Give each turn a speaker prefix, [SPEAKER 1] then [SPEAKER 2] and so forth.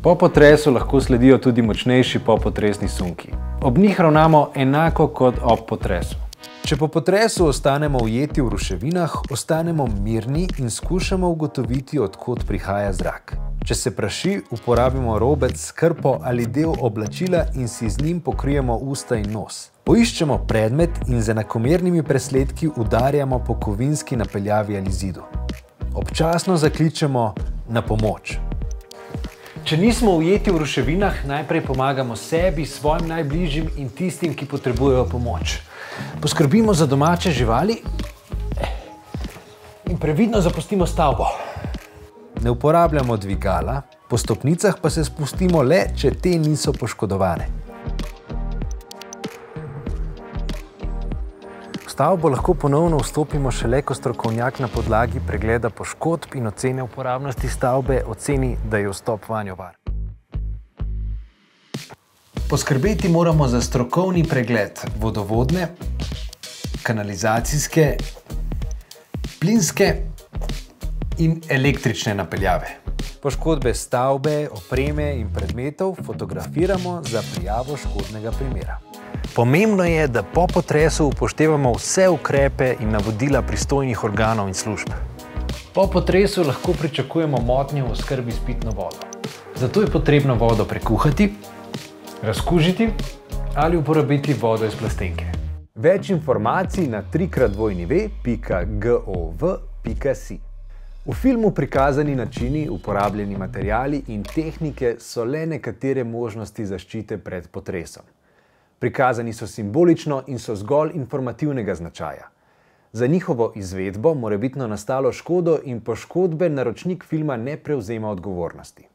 [SPEAKER 1] Po potresu lahko sledijo tudi močnejši popotresni sunki. Ob njih ravnamo enako kot ob potresu. Če po potresu ostanemo ujeti v ruševinah, ostanemo mirni in skušamo ugotoviti, od kod prihaja zrak. Če se praši, uporabimo robec, krpo ali del oblačila in si z njim pokrijemo usta in nos. Poiščemo predmet in z enakomernimi presledki udarjamo po kovinski napeljavi ali zidu. Občasno zakličemo na pomoč. Če nismo ujeti v ruševinah, najprej pomagamo sebi, svojim najbližjim in tistim, ki potrebujejo pomoč. Poskrbimo za domače živali in previdno zapustimo stavbo. Ne uporabljamo dvigala, po stopnicah pa se spustimo le, če te niso poškodovane. V stavbo lahko ponovno vstopimo šele, ko strokovnjak na podlagi pregleda poškodb in ocene uporabnosti stavbe oceni, da je vstop vanjo varen. Poskrbeti moramo za strokovni pregled vodovodne, kanalizacijske, plinske in električne napeljave. Poškodbe stavbe, opreme in predmetov fotografiramo za prijavo škodnega primera. Pomembno je, da po potresu upoštevamo vse ukrepe in navodila pristojnih organov in služb. Po potresu lahko pričakujemo motnje v oskrbi s pitno vodo. Zato je potrebno vodo prekuhati, razkužiti ali uporabiti vodo iz plastenke. Več informacij na www.gov.si. V filmu prikazani načini, uporabljeni materiali in tehnike so le nekatere možnosti zaščite pred potresom. Prikazani so simbolično in so zgolj informativnega značaja. Za njihovo izvedbo morebitno nastalo škodo in poškodbe naročnik filma ne prevzema odgovornosti.